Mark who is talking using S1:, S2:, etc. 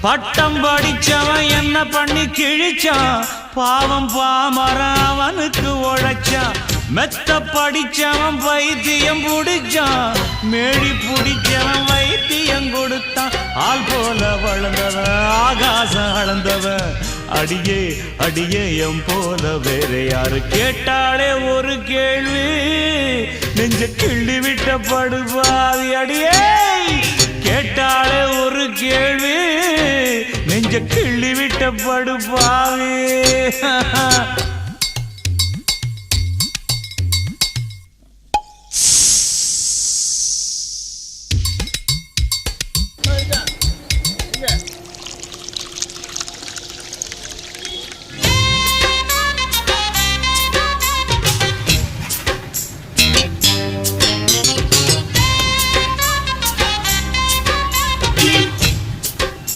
S1: பட்டம் படிச்சவன் என்ன பண்ணி கிழிச்சான் பாவம் பாமரன் அவனுக்கு உழைச்சான் மெத்த படிச்சவன் வைத்தியம் புடிச்சான் மேடி புடிச்சவன் வைத்தியம் கொடுத்தான் ஆள் போல வளர்ந்தவன் ஆகாசம் அளந்தவன் அடியே அடியே எம் போல வேற யாரு கேட்டாலே ஒரு கேள்வி நெஞ்ச கிள்ளி விட்ட படுபாவி அடியே கேட்டாலே ஒரு கேள்வி நெஞ்ச கிள்ளி விட்ட படுபாவி